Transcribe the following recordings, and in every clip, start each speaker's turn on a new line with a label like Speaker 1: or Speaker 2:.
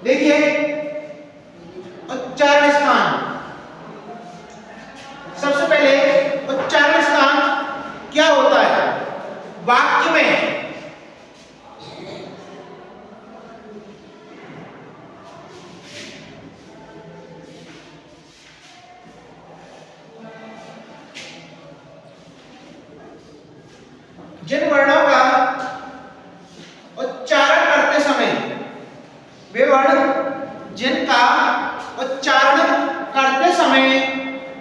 Speaker 1: देखिए उच्चारण स्थान, सबसे पहले उच्चारण स्थान क्या होता है वाक्य में। जिन वर्णों का उच्चारण करते समय, वे वर्ण जिनका उच्चारण करते समय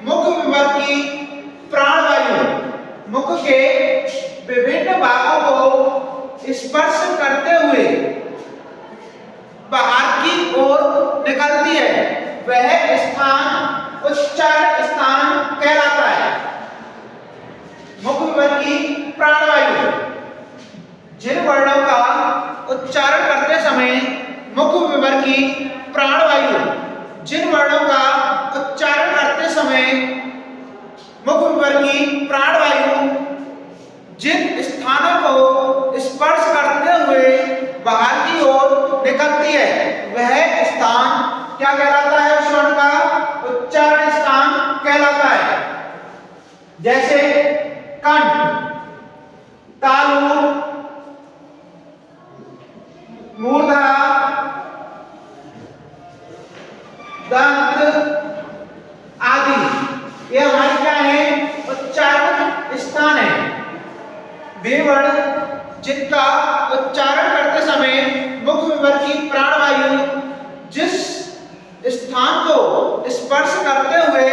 Speaker 1: मुख विवर्त की प्राणवायु मुख के विभिन्न भागों को स्पर्श करते हुए बाहर की ओर निकलती है, वह स्थान उच्चारण स्थान कहलाता है। मुख विवर्त की प्राणवायु, जिन वर्णों का उच्चारण करते समय मुख विवर्त की प्राणवायु, जिन वर्णों का उच्चारण करते समय मुख विवर्त की प्राणवायु जिन स्थानों को स्पर्श करते हुए बाहर की ओर निकलती है, वह स्थान क्या कहलाता है, उस वर्ण का उच्चारण स्थान कहलाता है। जैसे कंठ, तालु, मूर्धा, दंत आदि, ये हमारे क्या है, उच्चारण स्थान है। वे वर्ण जिनका उच्चारण करते समय मुख विवर्त की प्राणवायु जिस स्थान को स्पर्श करते हुए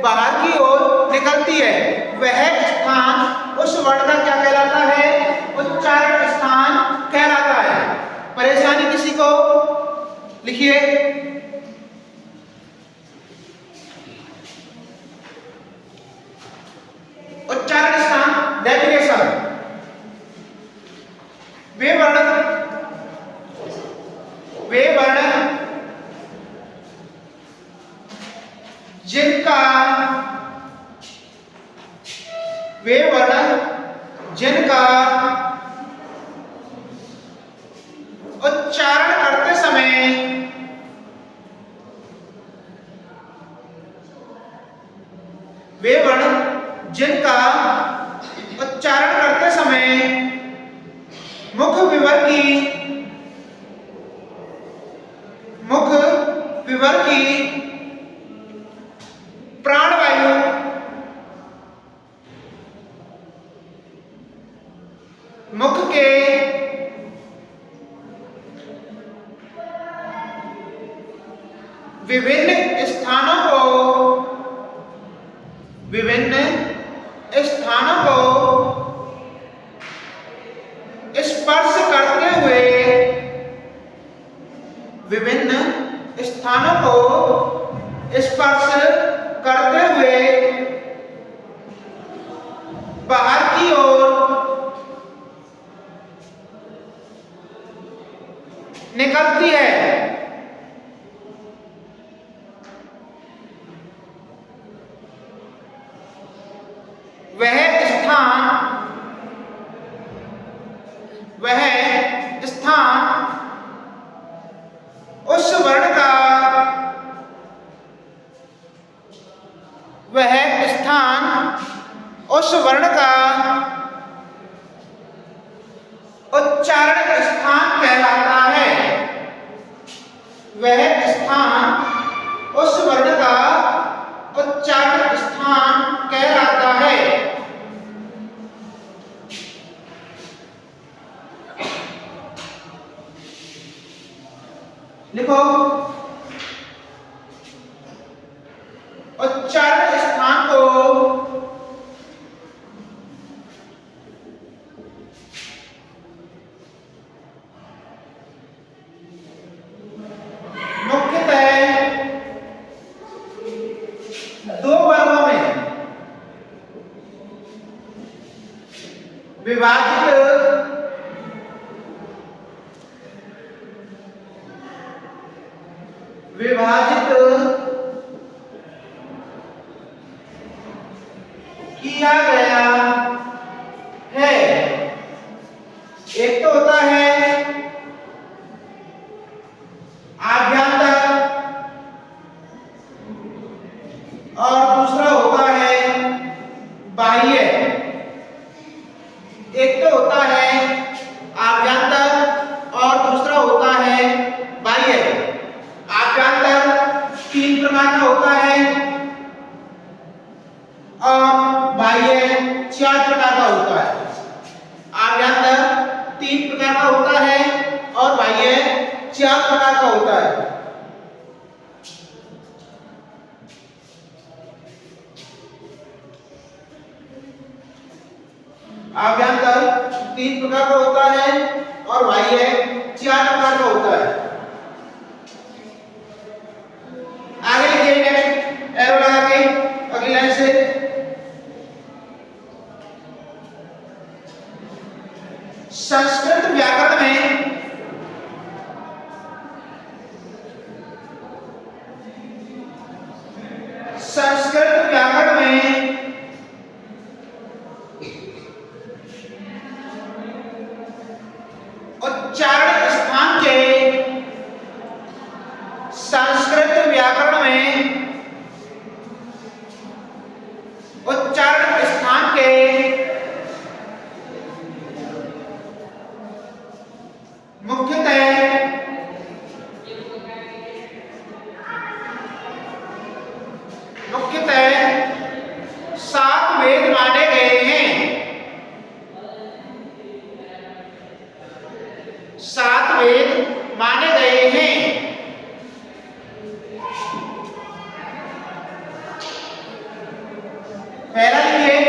Speaker 1: बाहर की ओर निकलती है, वह स्थान उस वर्ण का क्या कहलाता है, उच्चारण स्थान कहलाता है। परेशानी किसी को, लिखिए उच्चारण स्थान डेफिनेशन। वे वर्ण जिनका उच्चारण करते समय मुख विवर्त की प्राणवायु मुख के विभिन्न स्थानों को स्पर्श करते हुए बाहर की ओर निकलती है, वह स्थान उस वर्ण का उच्चारण स्थान कहलाता है। वह स्थान उस वर्ण का उच्चारण स्थान कहलाता है। लिखो उच्चारण स्थान को दो वर्गों में विभाजित किया गया है। एक तो होता है आभ्यंतर 4 प्रकार का होता है। आभ्यंतर 3 प्रकार का होता है और बाह्य 4 प्रकार का होता है। आगे लिखिए, नेक्स्ट एरो लगा के अगली लाइन से। संस्कृत व्याकरण में उच्चारण स्थान के संस्कृत व्याकरण में उच्चारण स्थान के मुख्यतः 7 वेद माने गए हैं। 7 वेद माने गए हैं। पहला लिखिए,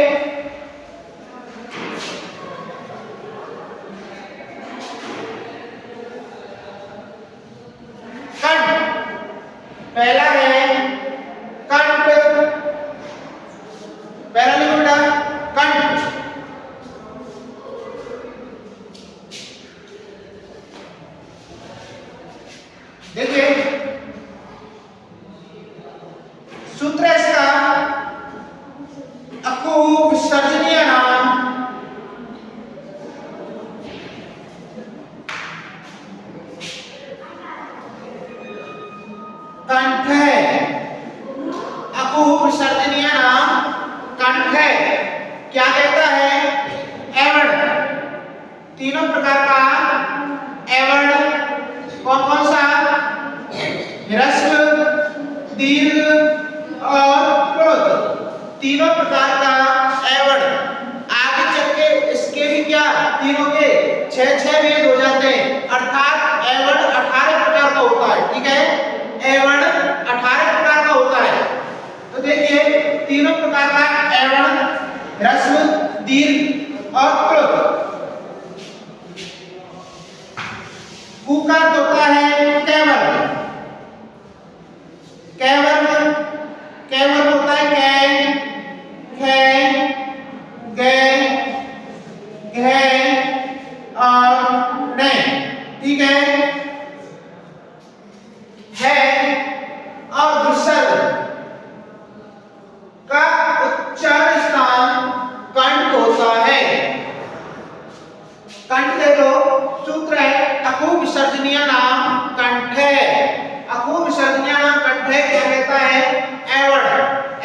Speaker 1: कंठ। पहला है कंठ। पहला लिखो बेटा, कंठ। देखिए सूत्र है इसका, अकु विसर्जनीय नाम कंठ है। अकु विसर्जनीय नाम कंठ है। क्या कहता है? एवर्ण। तीनों प्रकार का एवर्ण कौन कौन सा? ह्रस्व, दीर्घ और प्लुत। तीनों प्रकार का एवर्ण। आगे चल के इसके भी क्या, तीनों के 6 वेद हो जाते हैं, अर्थात एवर्ण 18 प्रकार का होता है। ठीक है, एवर्ण 18 प्रकार का होता है। तो देखिए तीनों प्रकार का एवर्ण, ह्रस्व, दीर्घ और प्लुत। कु का होता है कैवर्ण। कैवर्ण कैवर्ण होता है कै, खे, गे, घे और ने। ठीक है और विसर्ग का उच्चारण स्थान कंठ होता है। कंठ देखो, सूत्र है अकु विसर्जनीय नाम कंठ है। अकु विसर्जनीय नाम कंठ है। क्या कहता है? एवर्ण।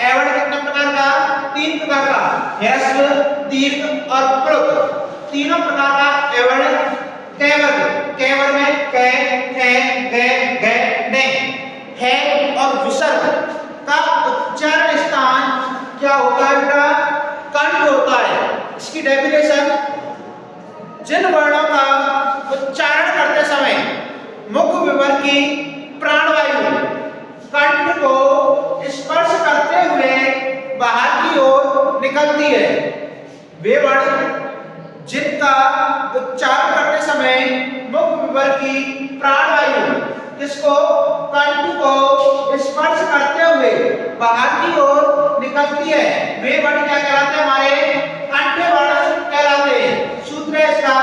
Speaker 1: एवर्ण कितने प्रकार का? 3 प्रकार का, ह्रस्व, दीर्घ और प्लुत। तीनों प्रकार का एवर्ण कैवर्ण। कैवर्ण में कै, खे, गे, घे, ने है और विसर्ग का उच्चारण स्थान क्या होता है बेटा? कंठ होता है। इसकी डेफिनेशन, जिन वर्णों का उच्चारण करते समय मुख विवर की प्राणवायु कंठ को स्पर्श करते हुए बाहर की ओर निकलती है, वे वर्ण जिनका उच्चारण करते समय मुख विवर की प्राणवायु किसको? कंठ को स्पर्श करते हुए बाहर की ओर निकलती है, वे वर्ण क्या कहलाते हैं? हमारे कंठ वर्ण कहलाते हैं। सूत्र है इसका,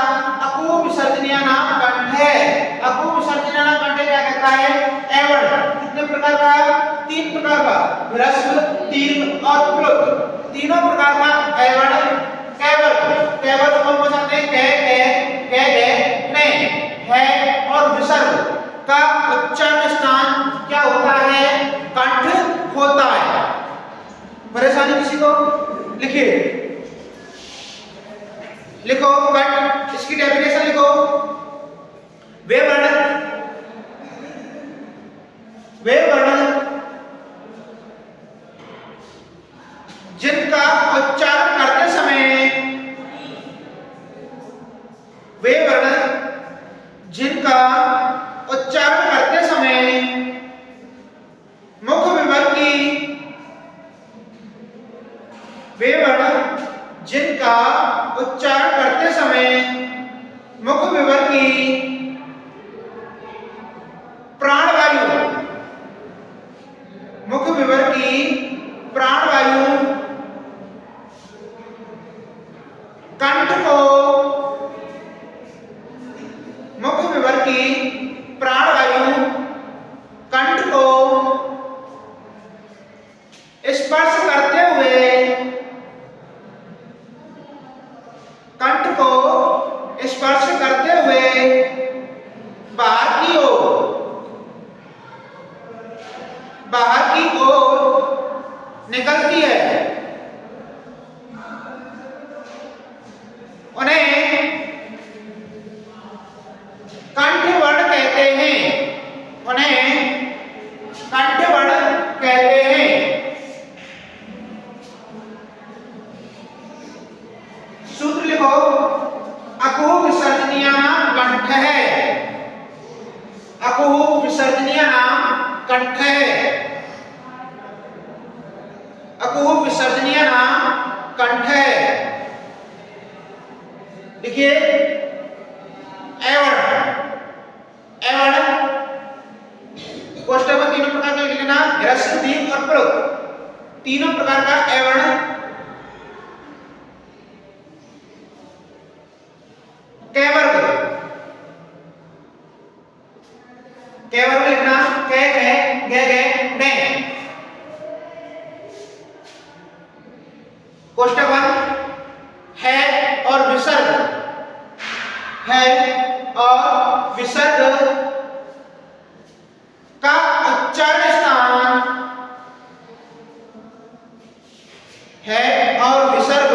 Speaker 1: अकु विसर्जनीय नाम कंठ है। अकु विसर्जनीय नाम कंठ क्या कहता है? एवर्ण। कितने प्रकार का? 3 प्रकार का, ह्रस्व, दीर्घ और प्लुत। तीनों प्रकार का एवर्ण कैवर्ण। कैवर्ण कौन कौन आते हैं? कै, खे, गे, ने है और विसर्ग का उच्चारण स्थान क्या होता है? कंठ होता है। परेशानी किसी को? लिखिए, लिखो कंठ। इसकी डेफिनेशन लिखो, वे वर्ण जिनका उच्चारण करते समय, वे वर्ण जिनका उच्चारण करते समय मुख विवर्त की वे वर्ण जिनका उच्चारण करते समय मुख विवर्त की प्राणवायु मुख विवर्त की प्राणवायु कंठ को मुख विवर्त की प्राणवायु कंठ को स्पर्श करते हुए कंठ को स्पर्श करते हुए बाहर की ओर निकलती है। उन्हें कंठवर्ण कहते हैं। उन्हें कंठवर्ण कहते हैं। सूत्र लिखो, अकुह विसर्जनीय नाम कंठ है। अकुह विसर्जनीय नाम कंठ है। अकुह विसर्जनीय नाम कंठ है। देखिए एवर्ण कोष्ठक में तीनों प्रकार का लिख लेना, ह्रस्व दीर्घ और प्लुत। तीनों प्रकार का एवर्ण कैवर्ग लिखना, कै कै गे गे ने। कोष्ठक है और विसर्ग है और विसर्ग का उच्चारण स्थान है और विसर्ग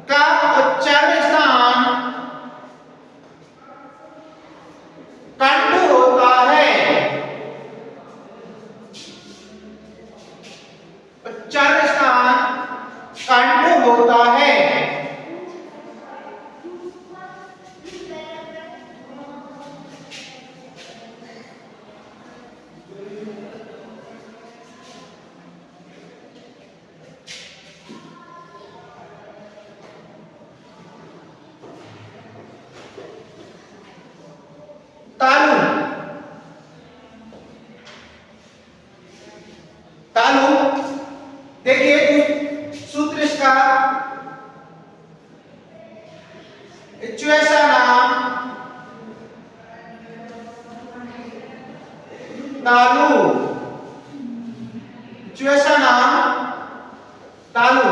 Speaker 1: का उच्चारण स्थान कंठ होता है। उच्चारण स्थान कंठ होता है। तालु देखिए सूत्र इसका, इच्वेसा नाम तालु, इच्वेसा नाम तालु।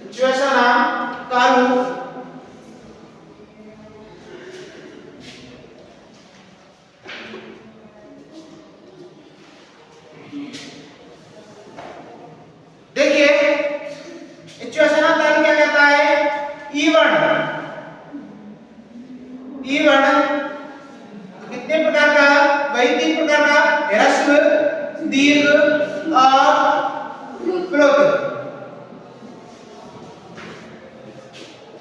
Speaker 1: इच्वेसा नाम तालु। देखिए इच्वेसा नाम तालु क्या कहता है? ई वर्ण कितने प्रकार का? वही 3 प्रकार का, ह्रस्व दीर्घ और प्लुत।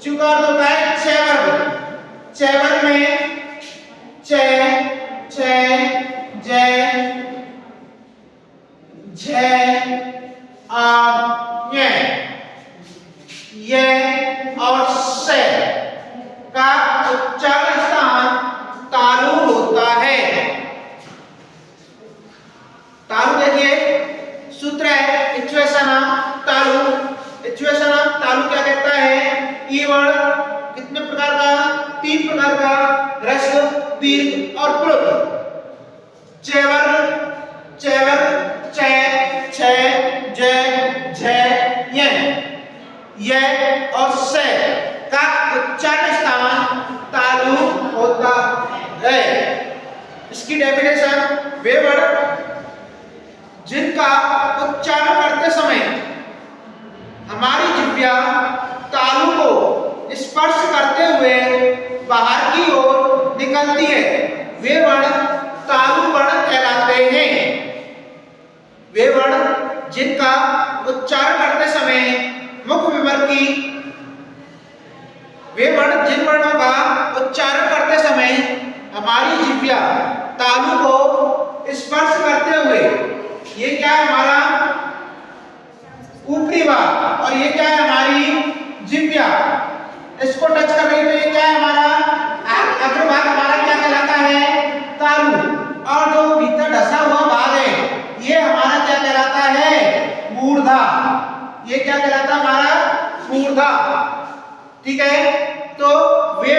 Speaker 1: चूका अर्थ होता है छह वर्ग। छह वर्ग में च छ ज झ आ ये और से का उच्चारण स्थान तालु होता है। तालु देखिए सूत्र है इच्वेसा नाम तालु। इच्वेसा नाम तालु क्या कहता है? ई वर्ण कितने प्रकार का? 3 प्रकार का, ह्रस्व दीर्घ और प्लुत। च वर्ग छ छ ज झ ये और से का उच्चारण स्थान तालु होता है। इसकी डेफिनेशन, वे वर्ण जिनका उच्चारण करते समय हमारी जिह्वा तालु को स्पर्श करते हुए बाहर की ओर निकलती है, वे वर्ण तालु वर्ण कहलाते हैं। वे वर्ण जिनका उच्चारण करते समय मुख विवर्त की वे वर्ण जिन वर्णों का उच्चारण करते समय हमारी जिह्वा तालु को स्पर्श करते हुए, ये क्या है हमारा ऊपरी भाग और ये क्या है हमारी जिह्वा, इसको टच कर रही, तो ये क्या है हमारा अग्रभाग, हमारा क्या कहलाता है तालु। और जो भीतर ढसा हुआ भाग है ये हमारा क्या कहलाता है मूर्धा। ये क्या कहलाता है हमारा मूर्धा। ठीक है, तो वे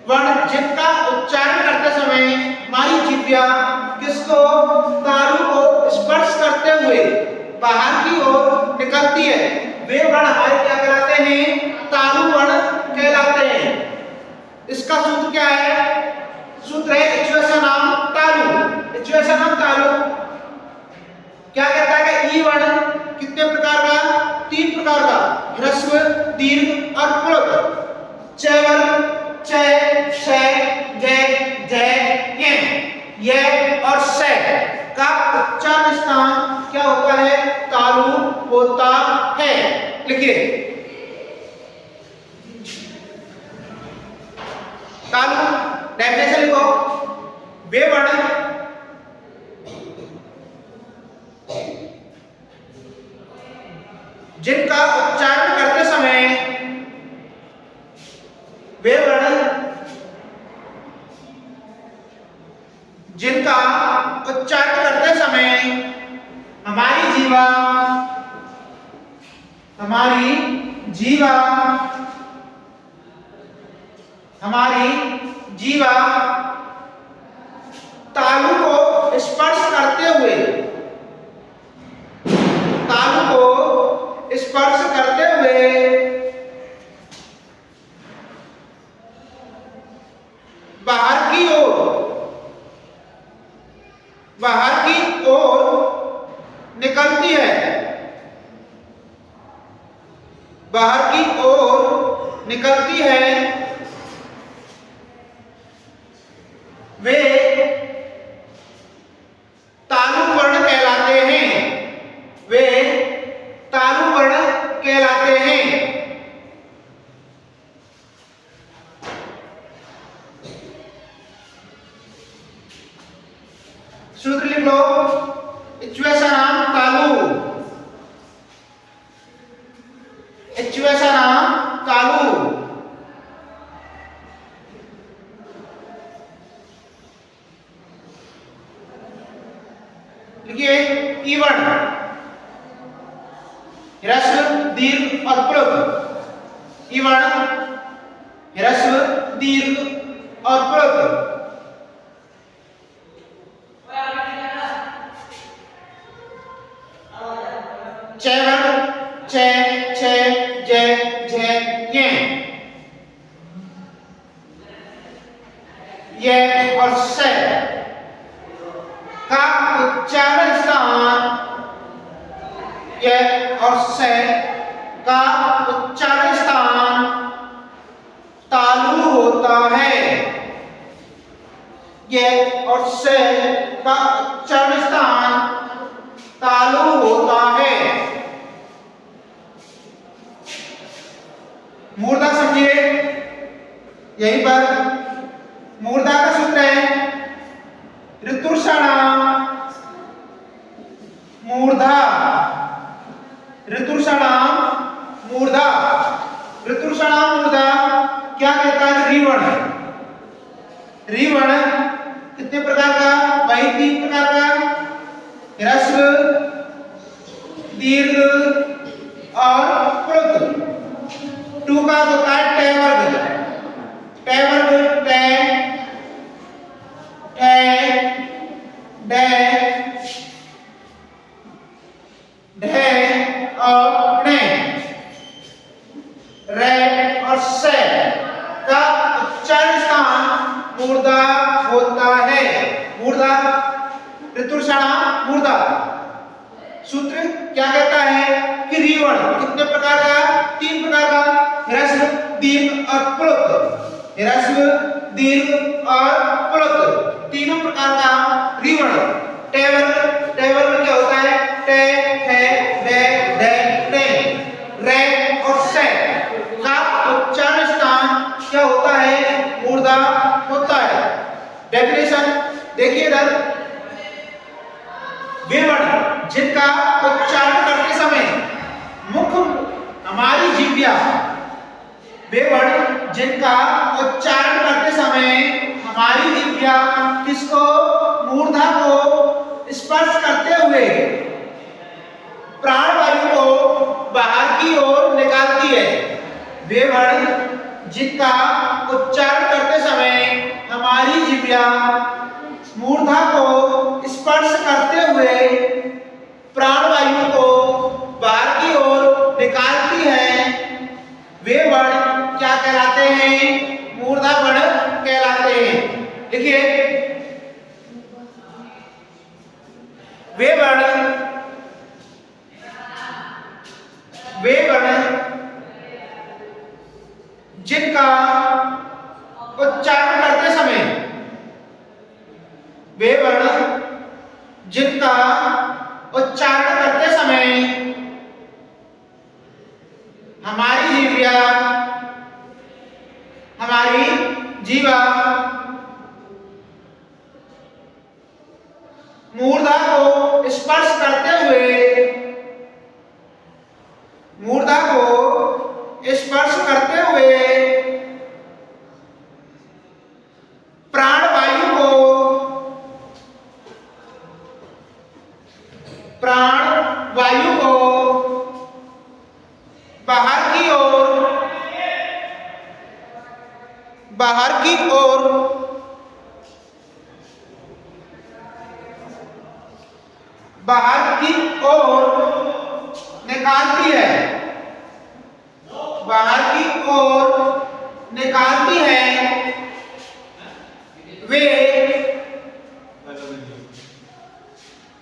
Speaker 1: वर्ण जिनका उच्चारण करते समय हमारी जिह्वा किसको तालु को स्पर्श करते हुए बाहर की ओर निकलती है, वे वर्ण हमारे क्या कहलाते हैं तालु वर्ण कहलाते हैं। इसका सूत्र क्या है? सूत्र है इच्वसनम तालु। इच्वसनम तालु क्या कहता है कि ई वर्ण कितने प्रकार का? 3 प्रकार का, ह्रस्व, दीर्घ और प्लुत। च वर्ग च, श, ज, झ, य और स का उच्चारण स्थान क्या होता है? तालु होता है। लिखिए तालु डेफिनेशन लिखो। वे वर्ण जिनका उच्चारण करते समय, वे वर्ण जिनका उच्चारण करते समय हमारी जीवा तालु को स्पर्श करते हुए, बाहर की ओर निकलती है, बाहर की ओर निकलती है, वे तालु वर्ण कहलाते हैं। वे तालु वर्ण कहलाते हैं। सूत्र लिख लो। इच्वसनम तालु, इच्वसनम तालु। लिखिए ई वर्ण ह्रस्व, दीर्घ और प्लुत। ई वर्ण ह्रस्व, दीर्घ और प्लुत। च वर्ण च, छ, ज, झ, य और स का उच्चारण स्थान, य और स का उच्चारण स्थान तालु होता है। य और स का उच्चारण स्थान तालु होता है। मूर्धा समझिए, यहीं पर मूर्धा का सूत्र है ऋतुषणाम मूर्धा। ऋतुषणाम मूर्धा। ऋतुषणाम मूर्धा क्या कहता है? ऋवर्ण। ऋवर्ण कितने प्रकार का? वही 3 प्रकार का, ह्रस्व, दीर्घ और प्लुत। 2 का होता है ट वर्ग। ट वर्ग ट, ढ, और ण। र और स का उच्चारण स्थान मूर्धा होता है। मूर्धा, ऋतुषणाम मूर्धा। सूत्र क्या कहता है कि ऋवर्ण कितने प्रकार का? 3 प्रकार का, ह्रस्व, दीर्घ और प्लुत। ह्रस्व, दीर्घ और प्लुत, तीनों प्रकार का ऋवर्ण। ट वर्ग क्या होता है? ट, ठ, ड, ढ, ण। र और स का उच्चारण स्थान क्या होता है? मूर्धा होता है। डेफिनेशन देखिए इधर, वे वर्ण जिनका उच्चारण करते समय मुख हमारी जिह्वा, वे वर्ण जिनका उच्चारण करते समय हमारी जिह्वा किसको? मूर्धा को स्पर्श करते हुए प्राणवायु को बाहर की ओर निकालती है। वे वर्ण जिनका उच्चारण करते समय हमारी जिह्वा मूर्धा को स्पर्श करते हुए प्राणवायु को बाहर की ओर निकालती है, वे वर्ण क्या कहलाते हैं? मूर्धा वर्ण कहलाते हैं। देखिए, वे वर्ण जिनका उच्चारण करते समय, वे वर्ण जिनका उच्चारण करते समय हमारी जीवा मूर्धा को स्पर्श करते हुए प्राणवायु को बाहर की ओर निकालती है, वे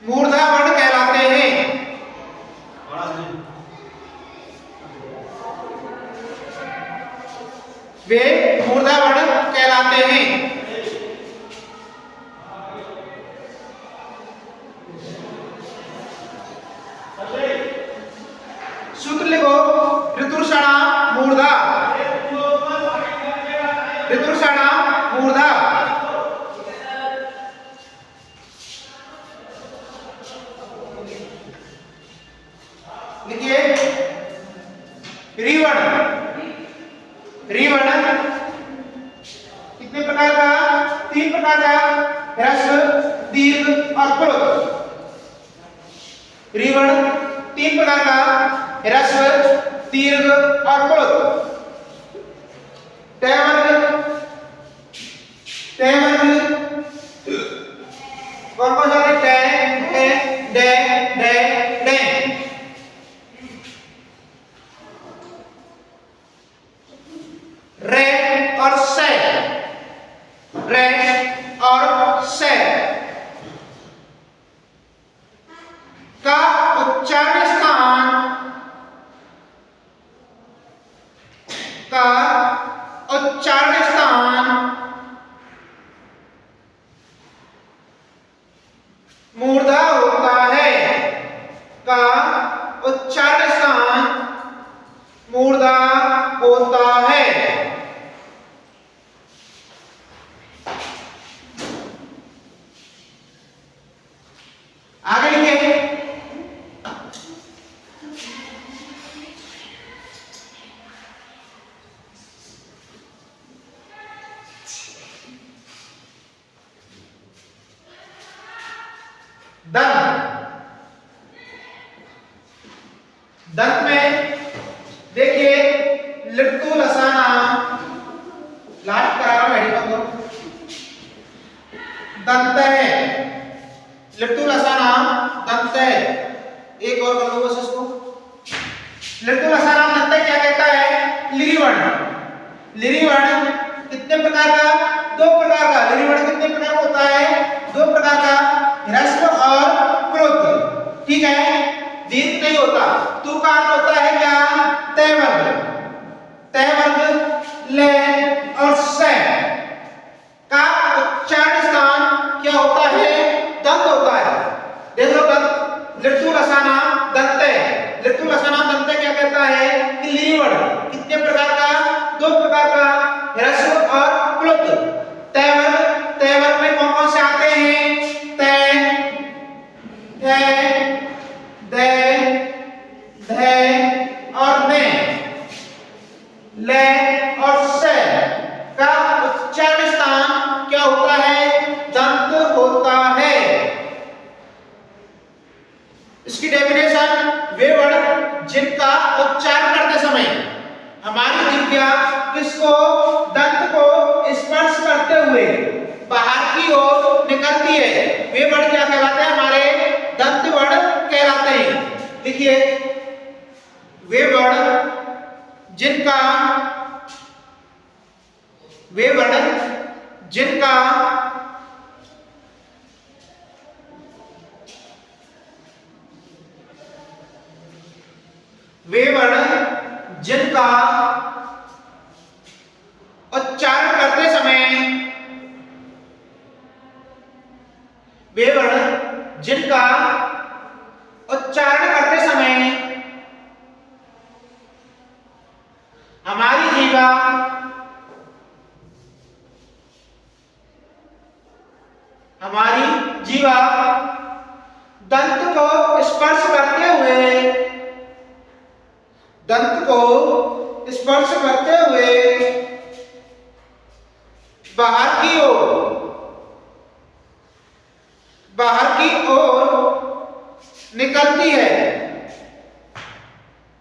Speaker 1: मूर्धा वर्ण कहलाते हैं। वे मूर्धा वर्ण कहलाते हैं। सूत्र लिखो, ऋतुषणा मूर्धा, ऋतुषणा मूर्धा। लिखिए, रिवर्ण कितने प्रकार का? 3 प्रकार का, ह्रस्व, दीर्घ और प्लुत। रिवर्ण 3 प्रकार का, ह्रस्व, दीर्घ और प्लुत। कौन कौन सा? रे और से का उच्चारण स्थान मूर्धा होता है, का उच्चारण स्थान मूर्धा होता है। आगे लिखिए, दंत में देखिए, लिट्टू लसाना, लास्ट करा मेडिकल को दंत है, लिट्टू लसाना दंत है। एक और कर दो बस इसको। लिट्टू लसाना दंत क्या कहता है? लिरिवर्ण। लिरिवर्ण कितने प्रकार का? 2 प्रकार का। लिरिवर्ण कितने प्रकार का होता है? 2 प्रकार का, ह्रस्व और प्लुत। ठीक है, दीर्घ नहीं होता। तू का अर्थ होता है क्या? तय वर्ग। तय वर्ग ले और से का उच्चारण स्थान क्या होता है? दंत होता है। देखो दंत, लिट्टू लसाना दंत है। लिट्टू लसाना दंत क्या कहता है? कि लिरिवर्ण कितने प्रकार का? 2 प्रकार का, की ओर निकलती है, वे वर्ण क्या कहलाते हैं? हमारे दंत वर्ण कहलाते हैं। देखिए, वे वर्ण जिनका उच्चारण करते समय हमारी जीवा दंत को स्पर्श करते हुए बाहर की ओर निकलती है।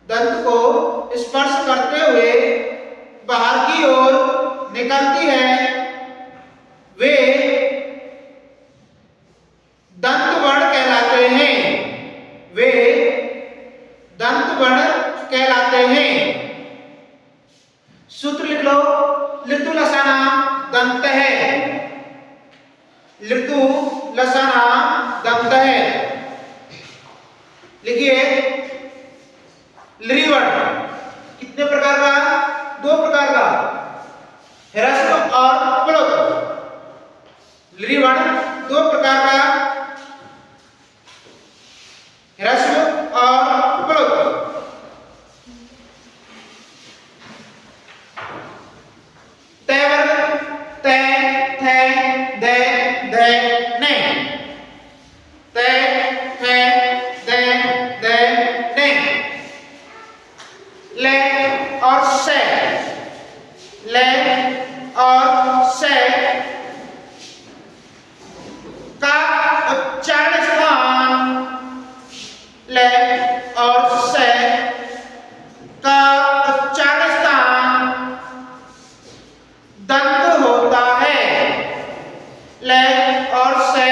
Speaker 1: दंत को स्पर्श करते हुए बाहर की ओर निकलती है, वे दंत वर्ण कहलाते हैं। सूत्र लिख लो, लितु लसाना दंत है। लितु लसाना दंत है। लिखिए, लृ वर्ण कितने प्रकार का? 2 प्रकार का, ह्रस्व और प्लुत। लृ वर्ण 2 प्रकार का, ह्रस्व और प्लुत। तय वर्ग तय, थे, दे, धे, ने। तय, थे, दे, धे, ने। ले और से, का उच्चारण स्थान, ले और से का उच्चारण स्थान दंत होता है। ले और से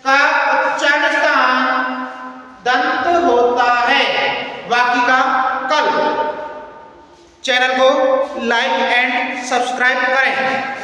Speaker 1: का उच्चारण स्थान दंत होता है। बाकी का कल। चैनल को लाइक एंड सब्सक्राइब करें।